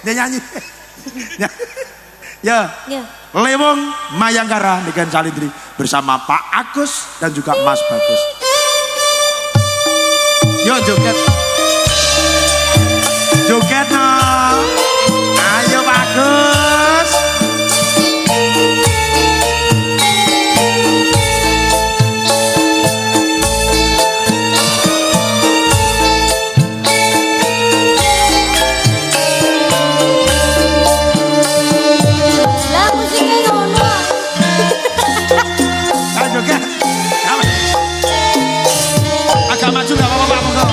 Dia nyanyi. Ya. Ya. Lewong Mayangkara dengan Salindri bersama Pak Agus dan juga Mas Bagus. Yo joget. Joget no. Ayo Pak Agus. Lah musiknya ngono. Ayo joget. Agak maju gak apa-apa Pak Monggo.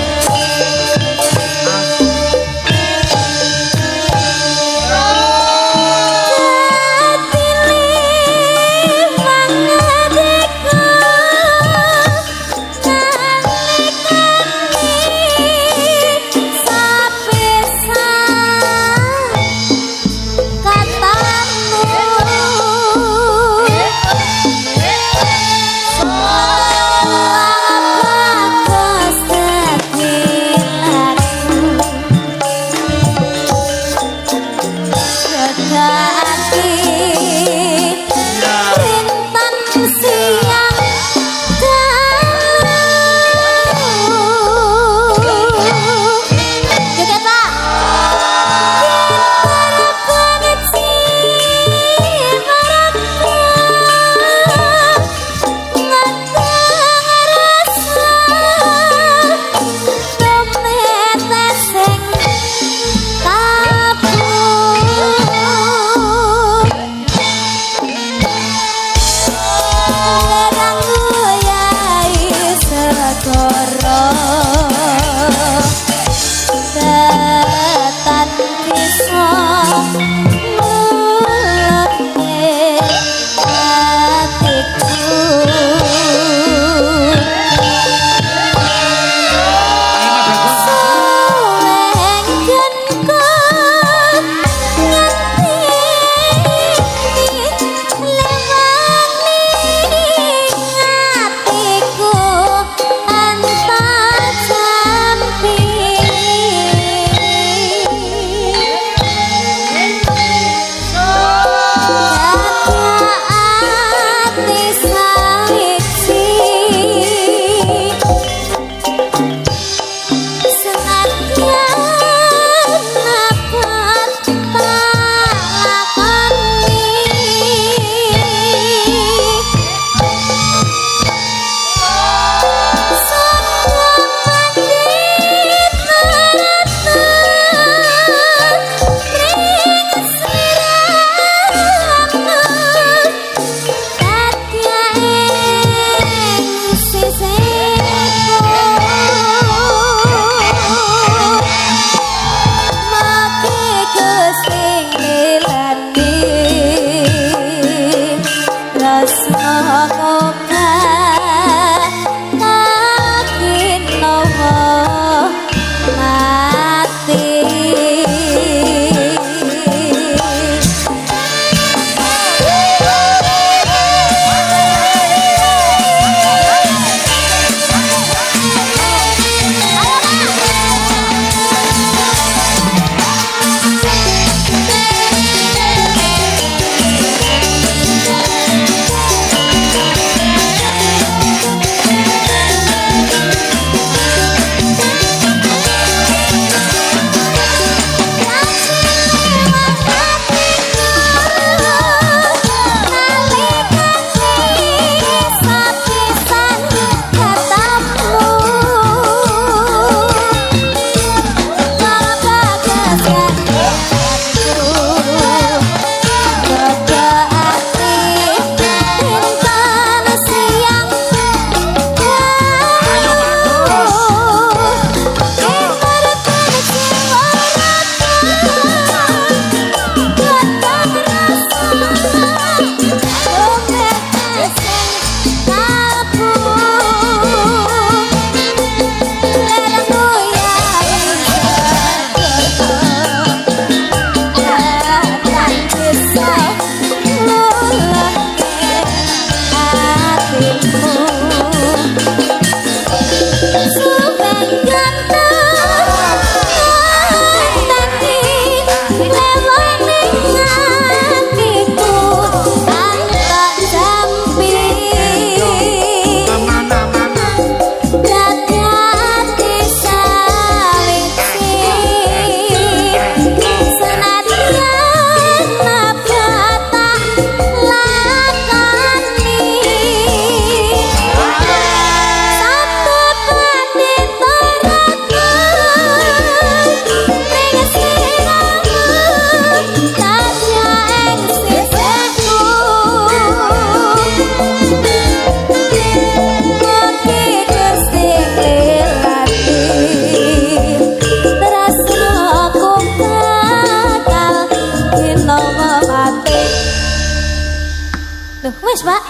wis, Pak.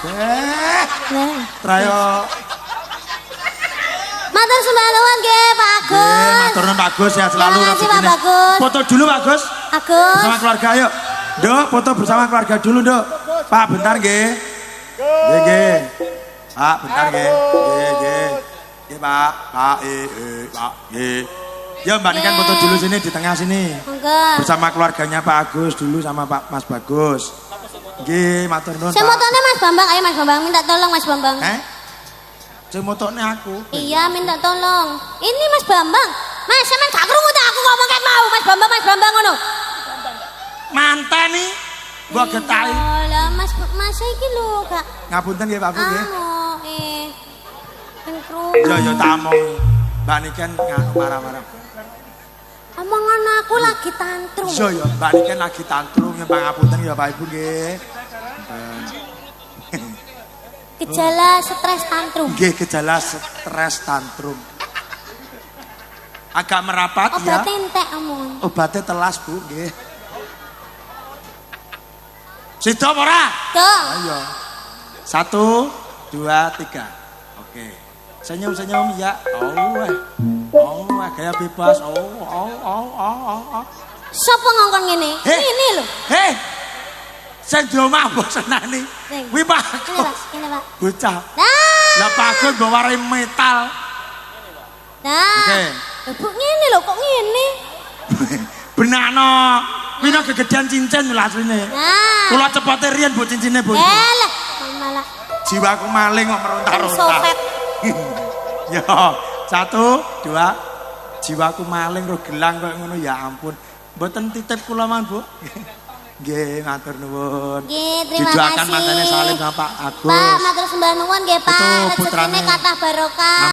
Lah. Trayo. Matur sembah nuwun nggih, Pak Agus. Matur nuwun Pak Agus, sehat selalu Terima kasih, Pak rezekinya. Bagus. Foto dulu Pak Agus. Agus. Bersama keluarga ayo. Dok, foto bersama keluarga dulu, Dok. Pak, bentar nggih. Nggih. Pak, bentar nggih. Nggih. Nggih, Pak. Pak, Pak, nggih. Ya, Mbak Niken foto dulu sini di tengah sini. Monggo. Bersama keluarganya Pak Agus dulu sama Pak Mas Bagus. Nggih, matur nuwun. Saya motone Mas Bambang, ayo Mas Bambang minta tolong Mas Bambang. Sing motone aku. Iya, minta tolong. Ini Mas Bambang. Mas, sampean gak krungu ta aku ngomong kayak mau Mas Bambang ngono. Mantan nih. Gua getahi. Lah Mas iki lho gak. Ngapunten nggih Pak Bu nggih. Ben krungu. Ya tamong. Mbak Niken nganu marah-marah. Omongan aku lagi tantrum. Iya ya, Mbak Niken lagi tantrum ya pangapunten ya Pak Ibu nggih. Gejala stres tantrum. Nggih, gejala stres tantrum. Agak merapat ya. Obatnya entek omongan. Obatnya telas Bu nggih. Sida apa ora? Dong. Ayo. 1, 2, 3. Oke. Senyum-senyum ya. Oh, gaya bebas. Oh. Sopo ngongkon ngene? Ini lho. Sing diomah bosenani. Kuwi Pak. Ini Pak. Bocah. Nah. Lah Pak Agus nggo wari metal. Nah. Oke. Bu ngene lho kok ngene. Benakno. Kuwi nek kegedean cincin lho asline. Nah. Kula cepote riyen Bu cincine Bu. Lah, malah Jiwaku maling kok meronta-ronta. sofet. Yo, 1, 2. Jiwaku maling ro gelang kok ngono ya ampun. Mboten titip kula man, Bu. Nggih, matur nuwun. Nggih, terima Didoakan kasih. mantene Salim sama Pak Agus. Pak, matur sembah nuwun nggih, Pak. Itu Rezekine putrane. kathah barokah.